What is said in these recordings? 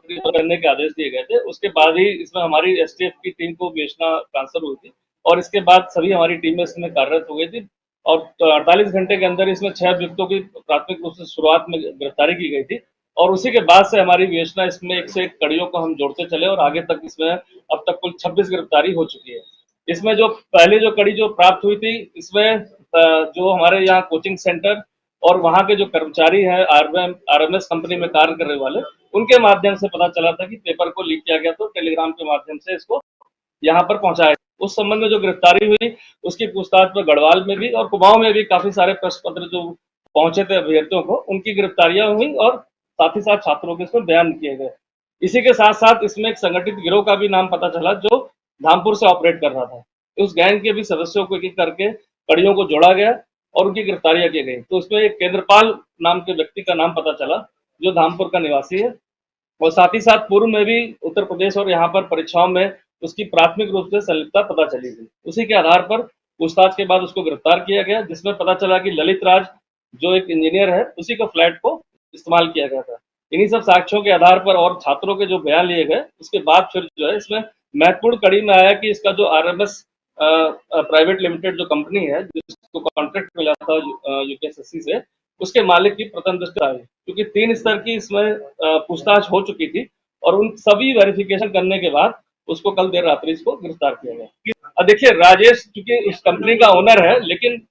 पत्र करने के आदेश दिए गए थे। उसके बाद ही इसमें हमारी एसटीएफ की टीम को बेचना ट्रांसफर हुई थी और इसके बाद सभी हमारी टीमें इसमें कार्यरत हो गई थी और 48 घंटे के अंदर इसमें 6 अभियुक्तों की प्राथमिक रूप से शुरुआत में गिरफ्तारी की गई थी और उसी के बाद से हमारी विवेचना इसमें एक से एक कड़ियों को हम जोड़ते चले और आगे तक इसमें अब तक कुल 26 गिरफ्तारी हो चुकी है। इसमें जो पहले जो कड़ी जो प्राप्त हुई थी इसमें जो हमारे यहाँ कोचिंग सेंटर और वहाँ के जो कर्मचारी हैं आरएमएस कंपनी में कार्य करने वाले, उनके माध्यम से पता चला था कि पेपर को लीक किया गया तो टेलीग्राम के माध्यम से इसको यहाँ पर पहुंचाया। उस संबंध में जो गिरफ्तारी हुई उसकी पूछताछ में गढ़वाल में भी और कुमाऊं में भी काफी सारे प्रश्न पत्र जो पहुंचे थे अभ्यर्थियों को, उनकी गिरफ्तारियां हुई और साथ ही साथ छात्रों के इसमें बयान किए गए। इसी के साथ साथ इसमें एक संगठित गिरोह का भी नाम पता चला जो धामपुर से ऑपरेट कर रहा था। उस गैंग के भी सदस्यों को एक एक करके कड़ियों को जोड़ा गया और उनकी गिरफ्तारियां की गई। तो उसमें एक केंद्रपाल नाम के व्यक्ति का नाम पता चला जो धामपुर का निवासी है और साथ ही साथ पूर्व में भी उत्तर प्रदेश और यहाँ पर परीक्षाओं में उसकी प्राथमिक रूप से संलिप्तता पता चली थी। उसी के आधार पर पूछताछ के बाद उसको गिरफ्तार किया गया, जिसमें पता चला कि ललित राज जो एक इंजीनियर है उसी का फ्लैट को इस्तेमाल किया गया था। इन्हीं सब साक्ष्यों के आधार पर और छात्रों के जो बयान लिए गए उसके बाद फिर जो है इसमें महत्वपूर्ण कड़ी में आया कि इसका जो आरएमएस प्राइवेट लिमिटेड जो कंपनी है जिसको कॉन्ट्रैक्ट मिला था यूपीएसएससी से, उसके मालिक की प्रथम दृष्टि आई क्योंकि 3 स्तर की इसमें पूछताछ हो चुकी थी और उन सभी वेरिफिकेशन करने के बाद उसको कल देर रात्रि इसको गिरफ्तार किया गया। अब देखिए राजेश चूंकि उस कंपनी का ओनर है, लेकिन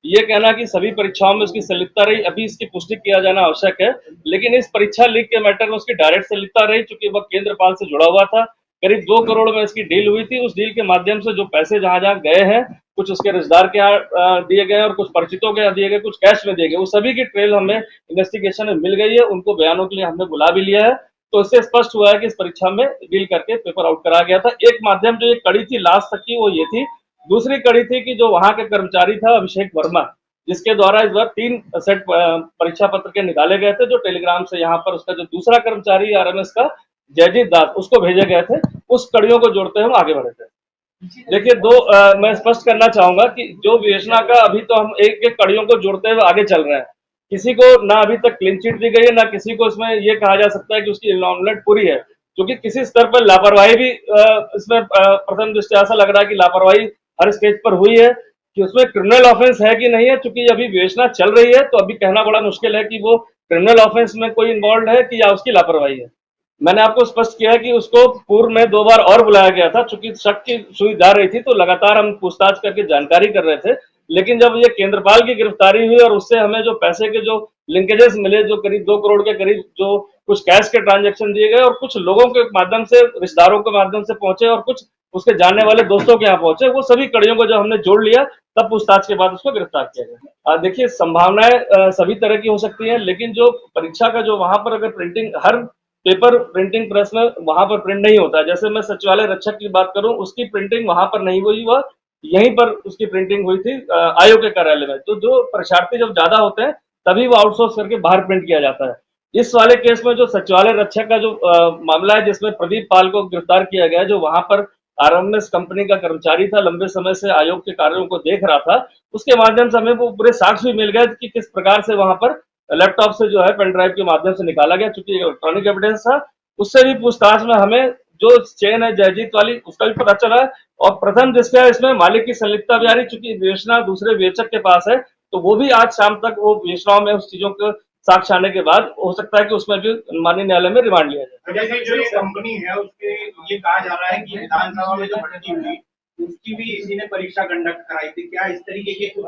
ये कहना कि सभी परीक्षाओं में उसकी संलिप्तता रही अभी इसकी पुष्टि किया जाना आवश्यक है, लेकिन इस परीक्षा लीक के मैटर में उसकी डायरेक्ट संलिप्तता रही चूंकि वह केंद्रपाल से जुड़ा हुआ था। करीब 2 करोड़ में इसकी डील हुई थी। उस डील के माध्यम से जो पैसे जहां जहां गए हैं, कुछ उसके रिश्तेदार के यहाँ दिए गए और कुछ परिचितों के यहाँ दिए गए, कुछ कैश में दिए गए, वो सभी की ट्रेल हमें इन्वेस्टिगेशन में मिल गई है। उनको बयानों के लिए हमने बुला भी लिया है। तो इससे स्पष्ट हुआ है कि इस परीक्षा में डील करके पेपर आउट करा गया था। एक माध्यम जो एक कड़ी थी लास्ट तक की वो ये थी। दूसरी कड़ी थी कि जो वहां के कर्मचारी था अभिषेक वर्मा, जिसके द्वारा इस बार 3 सेट परीक्षा पत्र के निकाले गए थे जो टेलीग्राम से यहाँ पर उसका जो दूसरा कर्मचारी आरएमएस का जयजीत दास उसको भेजे गए थे। उस कड़ियों को जोड़ते हुए आगे बढ़े थे। देखिए मैं स्पष्ट करना चाहूंगा कि जो विवेचना का अभी तो हम एक एक कड़ियों को जोड़ते हुए आगे चल रहे हैं। किसी को ना अभी तक क्लीन चिट दी गई है, ना किसी को इसमें ये कहा जा सकता है कि उसकी इन्वॉल्वमेंट पूरी है, क्योंकि किसी स्तर पर लापरवाही भी इसमें प्रथम दृष्टया ऐसा लग रहा है कि लापरवाही हर स्टेज पर हुई है कि उसमें क्रिमिनल ऑफेंस है कि नहीं है। चूंकि अभी विवेचना चल रही है तो अभी कहना बड़ा मुश्किल है कि वो क्रिमिनल ऑफेंस में कोई इन्वॉल्व है कि या उसकी लापरवाही है। मैंने आपको स्पष्ट किया कि उसको पूर्व में 2 बार और बुलाया गया था, चूंकि शक की सुई जा रही थी तो लगातार हम पूछताछ करके जानकारी कर रहे थे। लेकिन जब ये केंद्रपाल की गिरफ्तारी हुई और उससे हमें जो पैसे के जो लिंकेजेस मिले, जो करीब 2 करोड़ के करीब जो कुछ कैश के ट्रांजेक्शन दिए गए और कुछ लोगों के माध्यम से, रिश्तेदारों के माध्यम से पहुंचे और कुछ उसके जानने वाले दोस्तों के यहाँ पहुंचे, वो सभी कड़ियों को जब हमने जोड़ लिया तब पूछताछ के बाद उसको गिरफ्तार किया गया। देखिए संभावनाएं सभी तरह की हो सकती है, लेकिन जो परीक्षा का जो वहां पर अगर प्रिंटिंग, हर पेपर प्रिंटिंग प्रेस में वहां पर प्रिंट नहीं होता है। जैसे मैं सचिवालय रक्षक की बात करूं, उसकी प्रिंटिंग वहां पर नहीं हुई, वह यहीं पर उसकी प्रिंटिंग हुई थी आयोग के कार्यालय में। तो जो परीक्षार्थी जब ज्यादा होते हैं तभी वो आउटसोर्स करके बाहर प्रिंट किया जाता है। इस वाले केस में जो सचिवालय रक्षक का जो मामला है जिसमें प्रदीप पाल को गिरफ्तार किया गया, जो वहां पर आरएमएस कंपनी का कर्मचारी था, लंबे समय से आयोग के कार्यों को देख रहा था, उसके माध्यम से हमें वो पूरे साक्ष्य भी मिल गए कि किस प्रकार से वहां पर लैपटॉप से जो है पेन ड्राइव के माध्यम से निकाला गया, चूंकि इलेक्ट्रॉनिक एविडेंस था। उससे भी पूछताछ में हमें जो चेन है जयजीत वाली उसका भी पता चला और प्रथम जिसका इसमें मालिक की संलिप्तता भी आ रही, चूंकि विवेचना दूसरे विवेचक के पास है तो वो भी आज शाम तक वो विवेचनाओं में उस चीजों के साक्ष्य आने के बाद हो सकता है कि उसमें भी माननीय न्यायालय में रिमांड लिया जाए। जैसे जो ये कंपनी है उसके ये कहा जा रहा है कि विधानसभा में जो भर्ती हुई उसकी भी इसी ने परीक्षा कंडक्ट कराई थी, क्या इस तरीके के कुछ?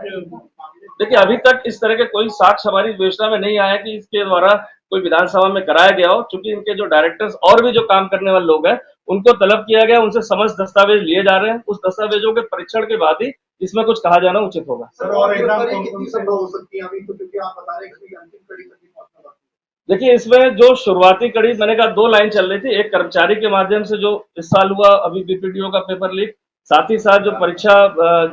देखिए अभी तक इस तरह के कोई साक्ष्य हमारी विवेचना में नहीं आया कि इसके द्वारा कोई विधानसभा में कराया गया हो। चूंकि इनके जो डायरेक्टर्स और भी जो काम करने वाले लोग हैं उनको तलब किया गया, उनसे समस्त दस्तावेज लिए जा रहे हैं। उस दस्तावेजों के परीक्षण के बाद ही इसमें कुछ कहा जाना उचित होगा। सर और कितनी संभव हो सकती है अभी तो, क्योंकि आप बता रहे हैं कि अंतिम कड़ी तक ही पहुंचना बाकी है। देखिए इसमें जो शुरुआती कड़ी मैंने कहा 2 लाइन चल रही थी, एक कर्मचारी के माध्यम से जो इस साल हुआ अभी बीपीडीओ का पेपर लीक, साथ ही साथ जो परीक्षा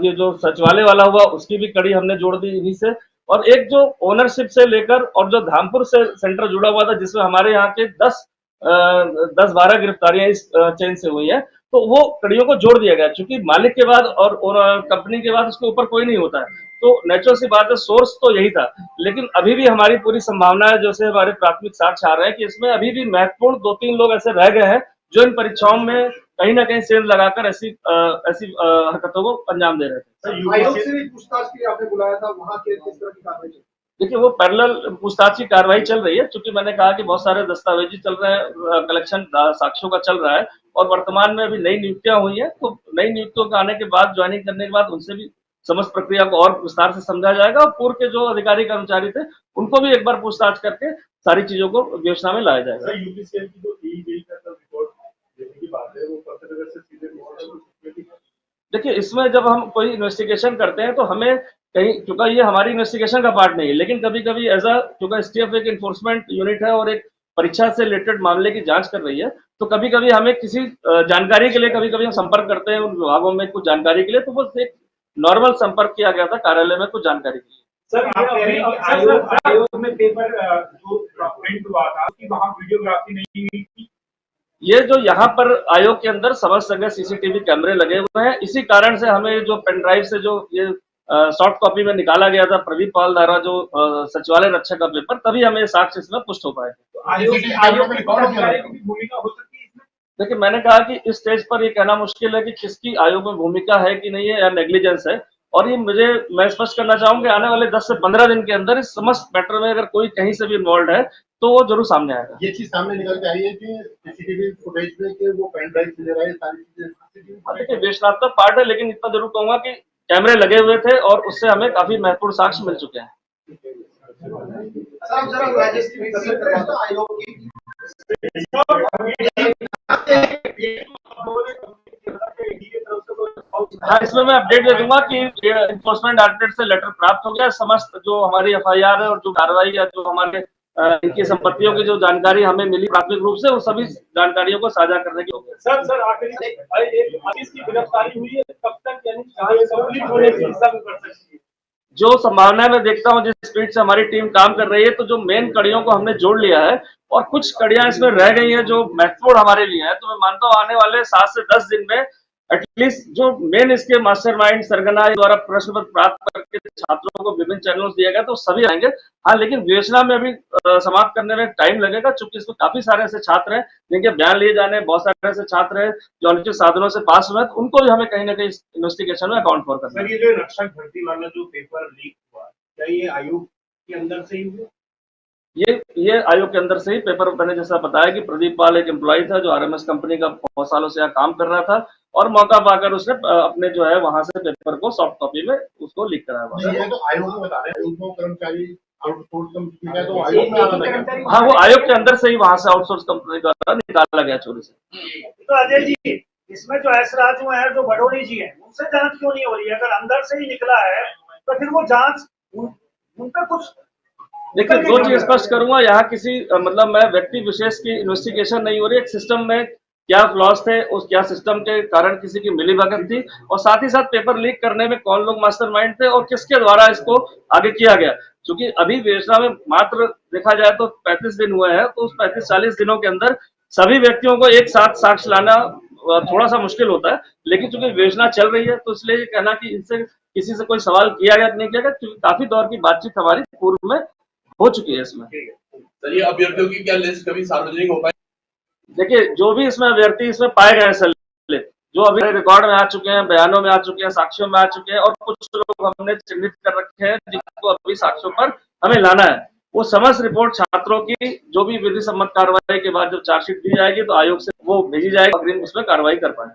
ये जो सचिवालय वाला हुआ उसकी भी कड़ी हमने जोड़ दी इन्हीं से, और एक जो ओनरशिप से लेकर और जो धामपुर से सेंटर जुड़ा हुआ था जिसमें हमारे यहाँ के 10 10-12 गिरफ्तारियां इस चेन से हुई है। तो वो कड़ियों को जोड़ दिया गया, चूंकि मालिक के बाद और कंपनी के बाद उसके ऊपर कोई नहीं होता है, तो नेचुरल सी बात है, सोर्स तो यही था। लेकिन अभी भी हमारी पूरी संभावना है, जैसे हमारे प्राथमिक साक्ष्य आ रहे हैं कि इसमें अभी भी महत्वपूर्ण 2-3 लोग ऐसे रह गए हैं जो इन परीक्षाओं में कहीं ना कहीं सेंध लगाकर ऐसी हरकतों को अंजाम दे रहे थे। आयोग से भी पूछताछ के लिए आपने बुलाया था, वहां के किस तरह की कार्रवाई चल रही है? देखिए, वो पैरेलल पूछताछ की कार्रवाई चल रही है, चूंकि मैंने कहा कि बहुत सारे दस्तावेजी चल रहे हैं, कलेक्शन साक्ष्यों का चल रहा है, और वर्तमान में अभी नई नियुक्तियां हुई हैं, तो नई नियुक्तियों के आने के बाद, ज्वाइनिंग करने के बाद उनसे भी समस्त प्रक्रिया को और विस्तार से समझा जाएगा, और पूर्व के जो अधिकारी कर्मचारी थे उनको भी एक बार पूछताछ करके सारी चीजों को विवेचना में लाया जाएगा। यूपीसीएल की जो ईमेल का रिपोर्ट देने की बात है, वो पत्रकार से सीधे देखिए, इसमें जब हम कोई इन्वेस्टिगेशन करते हैं तो हमें कहीं, क्योंकि ये हमारी इन्वेस्टिगेशन का पार्ट नहीं है, लेकिन कभी कभी क्योंकि एसटीएफ एक इन्फोर्समेंट यूनिट है और एक परीक्षा से रिलेटेड मामले की जांच कर रही है, तो कभी कभी हमें किसी जानकारी के लिए कभी कभी हम संपर्क करते हैं उन विभागों में कुछ जानकारी के लिए, तो बस एक नॉर्मल संपर्क किया गया था कार्यालय में कुछ जानकारी के लिए। सर, आप कह रहे हैं कि आयोग में पेपर जो प्रिंट हुआ था उसकी वहां वीडियोग्राफी नहीं हुई थी। ये जो यहाँ पर आयोग के अंदर समस्त जगह सीसीटीवी कैमरे लगे हुए हैं, इसी कारण से हमें जो पेन ड्राइव से जो ये सॉफ्ट कॉपी में निकाला गया था प्रदीप पाल द्वारा जो सचिवालय रक्षक का पेपर, तभी हमें साक्ष्य इसमें पुष्ट हो पाए। तो आयोग की भूमिका हो सकती है इसमें? देखिए, मैंने कहा कि इस स्टेज पर ये कहना मुश्किल है कि किसकी आयोग में भूमिका है कि नहीं है, या नेग्लिजेंस है, और ये मैं स्पष्ट करना चाहूंगा, आने वाले 10 से 15 दिन के अंदर इस समस्त मैटर में अगर कोई कहीं से भी इन्वॉल्व है तो वो जरूर सामने आएगा। ये चीज सामने निकल के आई है कि सीसीटीवी फुटेज में कि वो पेन ड्राइव से ले रहा है, सारी चीजें। देखिए, विवेचनात्मक पार्ट है, लेकिन इतना जरूर कहूंगा कि कैमरे लगे हुए थे और उससे हमें काफी महत्वपूर्ण साक्ष्य मिल चुके हैं। हाँ, इसमें मैं अपडेट दे दूंगा कि इन्फोर्समेंट डायरेक्टरेट से लेटर प्राप्त हो गया, समस्त जो हमारी एफआईआर है और जो कार्रवाई है, जो हमारे इनकी संपत्तियों की जो जानकारी हमें मिली प्राथमिक रूप से, वो सभी जानकारियों को साझा करने की होगी। सर आखिरी इसकी गिरफ्तारी हुई है, कब तक यानी कंप्लीट होने की सब कर सकती है? जो संभावना मैं देखता हूँ, जिस स्पीड से हमारी टीम काम कर रही है, तो जो मेन कड़ियों को हमने जोड़ लिया है और कुछ कड़ियां इसमें रह गई हैं जो महत्वपूर्ण हमारे लिए है, तो मैं मानता हूँ आने वाले 7 से 10 दिन में एटलीस्ट जो मेन इसके मास्टरमाइंड सरगना द्वारा प्रश्न पत्र प्राप्त करके छात्रों को विभिन्न चैनलों दिया गया, तो सभी आएंगे। हाँ, लेकिन विवेचना में अभी समाप्त करने में टाइम लगेगा, चूंकि इसमें काफी सारे ऐसे छात्र हैं जिनके बयान लिए जाने, बहुत सारे ऐसे छात्र हैं जो अनुचित साधनों से पास हुए हैं, तो उनको भी हमें कहीं ना कहीं इन्वेस्टिगेशन में अकाउंट फॉर करना है। सर, ये जो रक्षक भर्ती वाला जो पेपर लीक हुआ, क्या ये आयोग के अंदर से ही हुआ? ये आयोग के अंदर से ही पेपर, मैंने जैसा बताया कि प्रदीप पाल एक एम्प्लॉय था जो आरएमएस कंपनी का बहुत सालों से यहाँ काम कर रहा था, और मौका पाकर उसने अपने जो है वहां से पेपर को सॉफ्ट कॉपी में उसको लीक कराया। ये तो आयोग में बता रहे हैं, उनको कर्मचारी आउटसोर्स कंपनी का, तो आयोग में हाँ, वो आयोग के अंदर से ही वहां से आउटसोर्स कंपनी द्वारा निकाला गया चोरी से। तो अजय जी, इसमें जो ऐसराज हुए हैं, जो बडोरी जी हैं, उनसे जांच क्यों नहीं हो रही है? अगर अंदर से ही निकला है तो फिर वो जांच उनका कुछ। देखिए, दो चीज स्पष्ट करूंगा, यहाँ किसी मतलब मैं व्यक्ति विशेष की इन्वेस्टिगेशन नहीं हो रही है। सिस्टम में क्या फ्लॉस थे, उस क्या सिस्टम के कारण किसी की मिलीभगत थी, और साथ ही साथ पेपर लीक करने में कौन लोग मास्टरमाइंड थे और किसके द्वारा इसको आगे किया गया। क्योंकि अभी विवेचना में मात्र देखा जाए तो 35 दिन हुए हैं, तो उस 35-40 दिनों के अंदर सभी व्यक्तियों को एक साथ साक्ष्य लाना थोड़ा सा मुश्किल होता है, लेकिन चूंकि विवेचना चल रही है तो इसलिए ये कहना कि इनसे किसी से कोई सवाल किया गया नहीं किया गया, क्योंकि काफी दौर की बातचीत हमारी पूर्व में हो चुकी है इसमें। सर, ये अभ्यर्थियों की क्या लिस्ट कभी सार्वजनिक हो पाए? देखिए, जो भी इसमें अभ्यर्थी इसमें पाए गए हैं, जो अभी रिकॉर्ड में आ चुके हैं, बयानों में आ चुके हैं, साक्ष्यों में आ चुके हैं, और कुछ लोग हमने चिन्हित कर रखे हैं जिनको अभी साक्ष्यों पर हमें लाना है, वो समस्त रिपोर्ट छात्रों की जो भी विधि सम्मत कार्रवाई के बाद जब चार्जशीट दी जाएगी तो आयोग से वो भेजी जाएगी, अग्रिम उसमें कार्रवाई कर पाए।